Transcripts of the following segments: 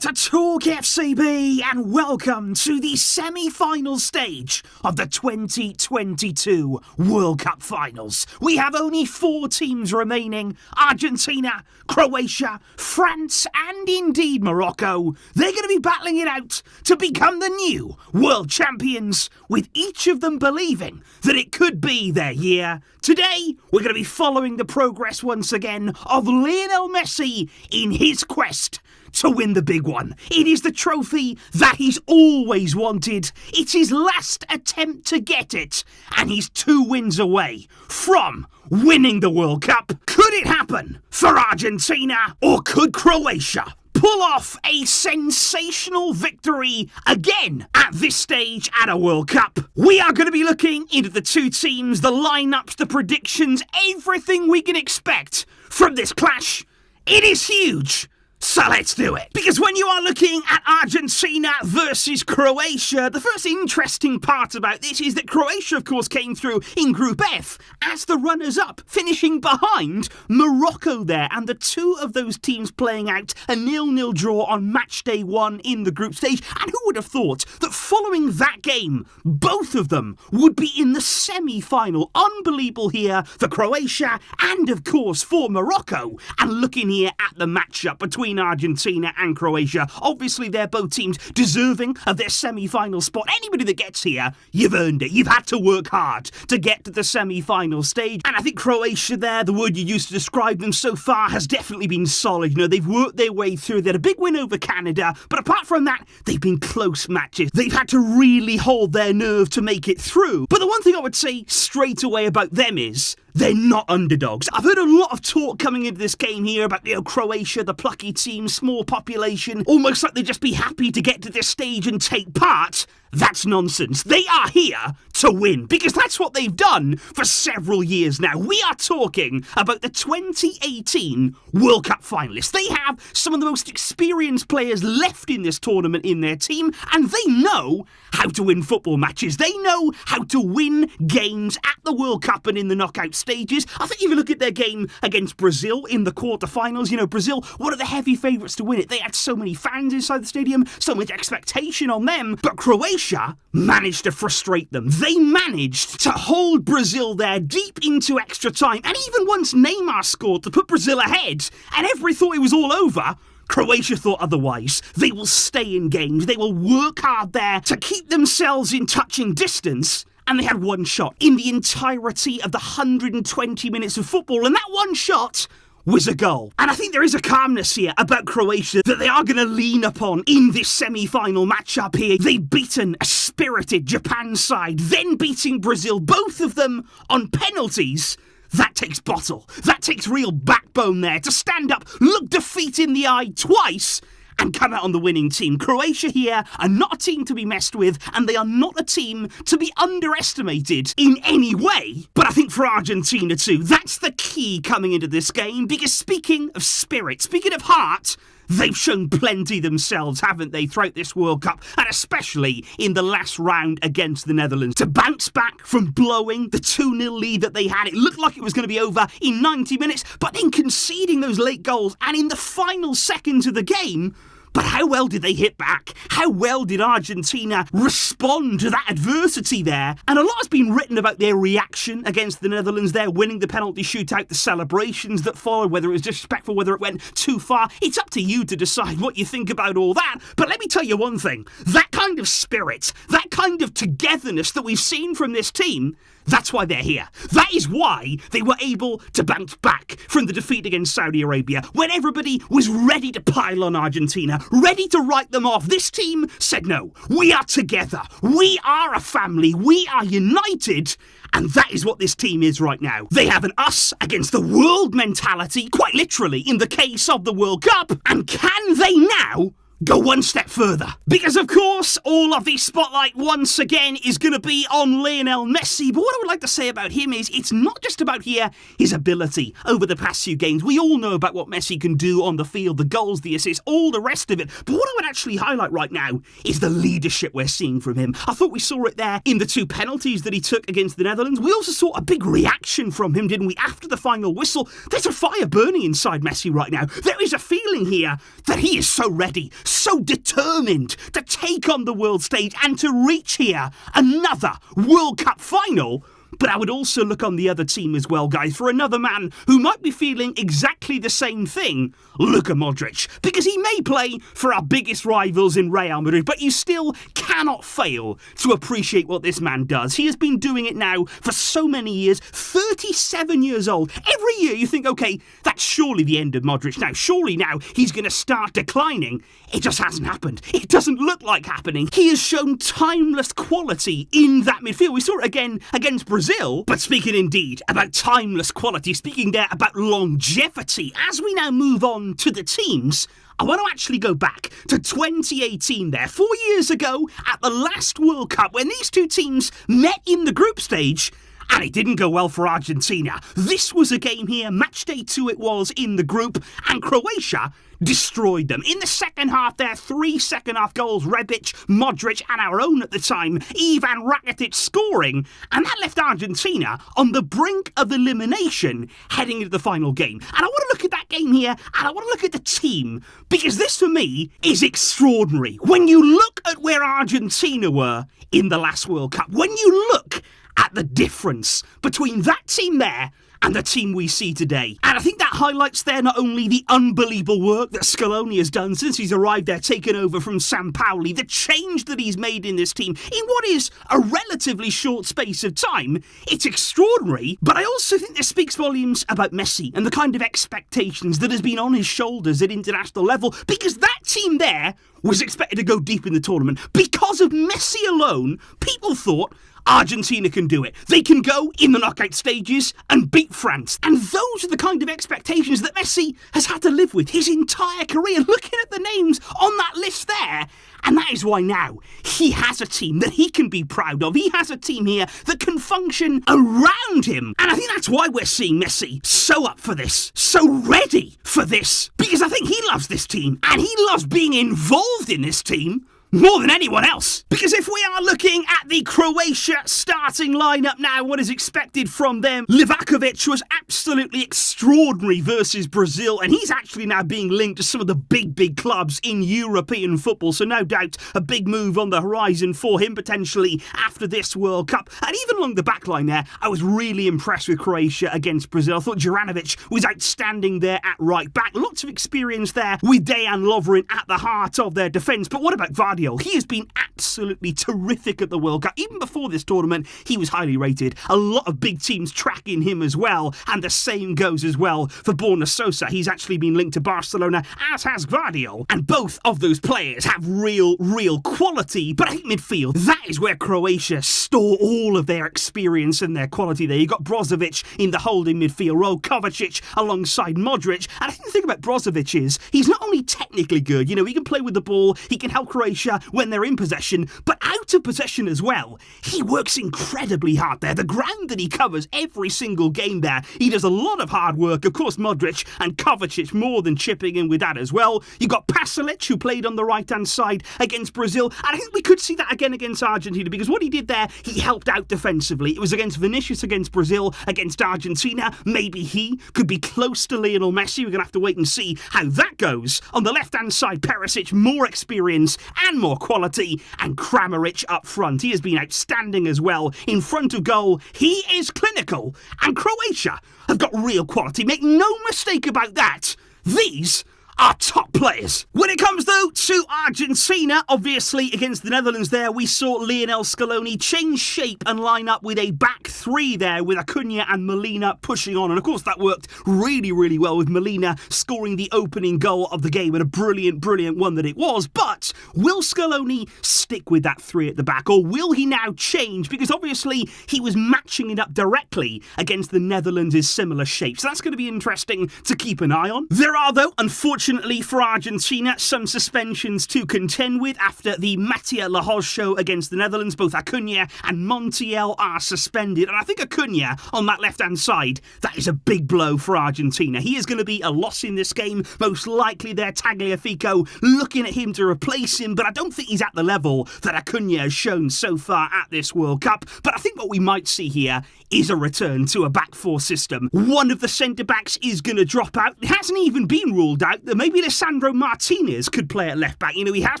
to TalkFCB and welcome to the semi-final stage of the 2022 World Cup Finals. We have only 4 teams remaining: Argentina, Croatia, France and indeed Morocco. They're going to be battling it out to become the new world champions, with each of them believing that it could be their year. Today, we're going to be following the progress once again of Lionel Messi in his quest to win the big one. It is the trophy that he's always wanted. It's his last attempt to get it, and he's 2 wins away from winning the World Cup. Could it happen for Argentina, or could Croatia pull off a sensational victory again at this stage at a World Cup? We are going to be looking into the 2 teams, the lineups, the predictions, everything we can expect from this clash. It is huge. So let's do it. Because when you are looking at Argentina versus Croatia, the first interesting part about this is that Croatia, of course, came through in Group F as the runners-up, finishing behind Morocco there. And the 2 of those teams playing out a 0-0 draw on match day 1 in the group stage. And who would have thought that following that game, both of them would be in the semi-final? Unbelievable here for Croatia and, of course, for Morocco. And looking here at the matchup between Argentina and Croatia, obviously they're both teams deserving of their semi-final spot. Anybody that gets here, you've earned it. You've had to work hard to get to the semi-final stage. And I think Croatia there, the word you used to describe them so far, has definitely been solid. You know, they've worked their way through. They had a big win over Canada, but apart from that, they've been close matches. They've had to really hold their nerve to make it through. But the one thing I would say straight away about them is they're not underdogs. I've heard a lot of talk coming into this game here about, Croatia, the plucky team, small population, almost like they'd just be happy to get to this stage and take part. That's nonsense. They are here to win, because that's what they've done for several years now. We are talking about the 2018 World Cup finalists. They have some of the most experienced players left in this tournament in their team, and they know how to win football matches. They know how to win games at the World Cup and in the knockout stages. I think if you look at their game against Brazil in the quarterfinals, Brazil, one of the heavy favourites to win it. They had so many fans inside the stadium, so much expectation on them, but Croatia managed to frustrate them. They managed to hold Brazil there deep into extra time, and even once Neymar scored to put Brazil ahead and everybody thought it was all over, Croatia thought otherwise. They will stay in games. They will work hard there to keep themselves in touching distance. And they had one shot in the entirety of the 120 minutes of football, and that one shot was a goal. And I think there is a calmness here about Croatia that they are going to lean upon in this semi-final matchup here. They've beaten a spirited Japan side, then beating Brazil, both of them on penalties. That takes bottle. That takes real backbone there to stand up, look defeat in the eye twice, and come out on the winning team. Croatia here are not a team to be messed with, and they are not a team to be underestimated in any way. But I think for Argentina too, that's the key coming into this game, because speaking of spirit, speaking of heart, they've shown plenty themselves, haven't they, throughout this World Cup, and especially in the last round against the Netherlands. To bounce back from blowing the 2-0 lead that they had, it looked like it was going to be over in 90 minutes, but then conceding those late goals, and in the final seconds of the game. But how well did they hit back? How well did Argentina respond to that adversity there? And a lot has been written about their reaction against the Netherlands there, winning the penalty shootout, the celebrations that followed, whether it was disrespectful, whether it went too far. It's up to you to decide what you think about all that. But let me tell you one thing. That kind of spirit, that kind of togetherness that we've seen from this team, that's why they're here. That is why they were able to bounce back from the defeat against Saudi Arabia. When everybody was ready to pile on Argentina, ready to write them off, this team said no. We are together. We are a family. We are united. And that is what this team is right now. They have an us against the world mentality, quite literally, in the case of the World Cup. And can they now go one step further? Because of course all of the spotlight once again is going to be on Lionel Messi, but what I would like to say about him is it's not just about here his ability over the past few games. We all know about what Messi can do on the field, the goals, the assists, all the rest of it, but what I would actually highlight right now is the leadership we're seeing from him. I thought we saw it there in the 2 penalties that he took against the Netherlands. We also saw a big reaction from him, didn't we, after the final whistle. There's a fire burning inside Messi right now. There is a feeling here that he is so ready, so determined to take on the world stage and to reach here another World Cup final. But I would also look on the other team as well, guys, for another man who might be feeling exactly the same thing, Luka Modric. Because he may play for our biggest rivals in Real Madrid, but you still cannot fail to appreciate what this man does. He has been doing it now for so many years, 37 years old. Every year you think, okay, that's surely the end of Modric now. Surely now he's going to start declining. It just hasn't happened. It doesn't look like happening. He has shown timeless quality in that midfield. We saw it again against Brazil. But speaking indeed about timeless quality, speaking there about longevity, as we now move on to the teams, I want to actually go back to 2018 there, 4 years ago at the last World Cup when these two teams met in the group stage. And it didn't go well for Argentina. This was a game here, match day 2 it was in the group, and Croatia destroyed them. In the second half there, 3 second half goals, Rebic, Modric and our own at the time, Ivan Rakitic scoring, and that left Argentina on the brink of elimination heading into the final game. And I want to look at that game here, and I want to look at the team, because this for me is extraordinary. When you look at where Argentina were in the last World Cup, when you look at the difference between that team there and the team we see today. And I think that highlights there not only the unbelievable work that Scaloni has done since he's arrived there, taken over from Sampaoli, the change that he's made in this team in what is a relatively short space of time. It's extraordinary, but I also think this speaks volumes about Messi and the kind of expectations that has been on his shoulders at international level, because that team there was expected to go deep in the tournament. Because of Messi alone, people thought Argentina can do it. They can go in the knockout stages and beat France. And those are the kind of expectations that Messi has had to live with his entire career. Looking at the names on that list there, and that is why now he has a team that he can be proud of. He has a team here that can function around him. And I think that's why we're seeing Messi so up for this, so ready for this. Because I think he loves this team, and he loves being involved in this team more than anyone else. Because if we are looking at the Croatia starting lineup now, what is expected from them, Livakovic was absolutely extraordinary versus Brazil, and he's actually now being linked to some of the big clubs in European football, so no doubt a big move on the horizon for him potentially after this World Cup. And even along the back line there, I was really impressed with Croatia against Brazil. I thought Juranovic was outstanding there at right back. Lots of experience there with Dejan Lovren at the heart of their defence. But what about Vardy? He has been absolutely terrific at the World Cup. Even before this tournament, he was highly rated. A lot of big teams tracking him as well. And the same goes as well for Borna Sosa. He's actually been linked to Barcelona, as has Gvardiol. And both of those players have real quality. But I think midfield, that is where Croatia store all of their experience and their quality there. You've got Brozovic in the holding midfield role, Kovacic alongside Modric. And I think the thing about Brozovic is he's not only technically good, he can play with the ball, he can help Croatia when they're in possession, but out of possession as well. He works incredibly hard there. The ground that he covers every single game there, he does a lot of hard work. Of course, Modric and Kovacic more than chipping in with that as well. You've got Pasalic, who played on the right-hand side against Brazil, and I think we could see that again against Argentina, because what he did there, he helped out defensively. It was against Vinicius, against Brazil, against Argentina. Maybe he could be close to Lionel Messi. We're going to have to wait and see how that goes. On the left-hand side, Perisic, more experience and more quality, and Kramaric up front. He has been outstanding as well. In front of goal, he is clinical, and Croatia have got real quality. Make no mistake about that. These are top players. When it comes, though, to Argentina, obviously against the Netherlands there, we saw Lionel Scaloni change shape and line up with a back three there, with Acuna and Molina pushing on. And of course, that worked really well, with Molina scoring the opening goal of the game, and a brilliant one that it was. But will Scaloni stick with that three at the back, or will he now change? Because obviously he was matching it up directly against the Netherlands' similar shape. So that's going to be interesting to keep an eye on. There are, though, unfortunately for Argentina, some suspensions to contend with after the Matia Lahoz show against the Netherlands. Both Acuna and Montiel are suspended, and I think Acuna on that left-hand side, that is a big blow for Argentina. He is going to be a loss in this game, most likely there Tagliafico looking at him to replace him, but I don't think he's at the level that Acuna has shown so far at this World Cup. But I think what we might see here is a return to a back four system. One of the centre-backs is going to drop out. It hasn't even been ruled out that that maybe Lisandro Martinez could play at left back. You know, he has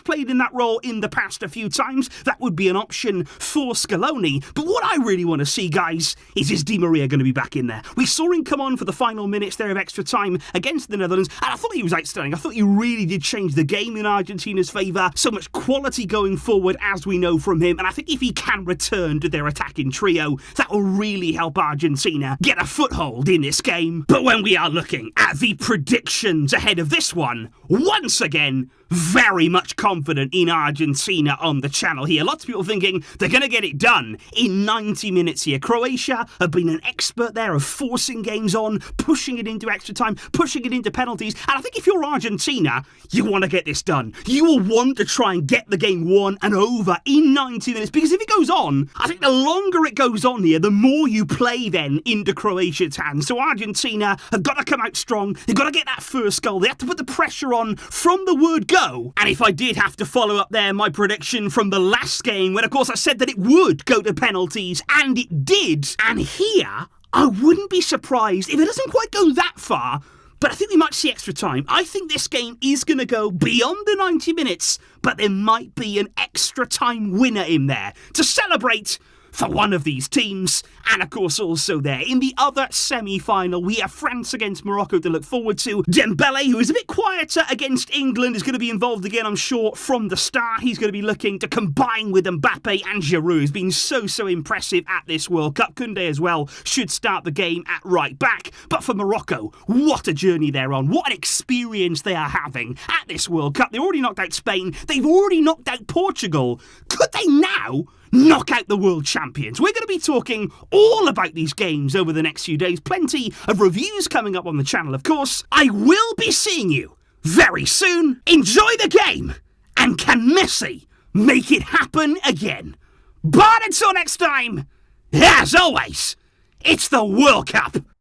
played in that role in the past a few times. That would be an option for Scaloni. But what I really want to see, guys, is Di Maria going to be back in there? We saw him come on for the final minutes there of extra time against the Netherlands, and I thought he was outstanding. I thought he really did change the game in Argentina's favour. So much quality going forward, as we know from him, and I think if he can return to their attacking trio, that will really help Argentina get a foothold in this game. But when we are looking at the predictions ahead of this one, once again, very much confident in Argentina on the channel here. Lots of people thinking they're going to get it done in 90 minutes here. Croatia have been an expert there of forcing games on, pushing it into extra time, pushing it into penalties. And I think if you're Argentina, you want to get this done. You will want to try and get the game won and over in 90 minutes. Because if it goes on, I think the longer it goes on here, the more you play then into Croatia's hands. So Argentina have got to come out strong. They've got to get that first goal. They have to put the pressure on from the word go. And if I did have to follow up there my prediction from the last game, when of course I said that it would go to penalties, and it did, and here I wouldn't be surprised if it doesn't quite go that far, but I think we might see extra time. I think this game is going to go beyond the 90 minutes, but there might be an extra time winner in there to celebrate for one of these teams. And of course also there in the other semi-final we have France against Morocco to look forward to. Dembele, who is a bit quieter against England, is going to be involved again, I'm sure, from the start. He's going to be looking to combine with Mbappe, and Giroud has been so impressive at this World Cup. Koundé as well should start the game at right back. But for Morocco, what a journey they're on. What an experience they are having at this World Cup. They already knocked out Spain. They've already knocked out Portugal. Could they now knock out the world champions? We're going to be talking all about these games over the next few days. Plenty of reviews coming up on the channel, of course. I will be seeing you very soon. Enjoy the game, and can Messi make it happen again? But until next time, as always, it's the World Cup.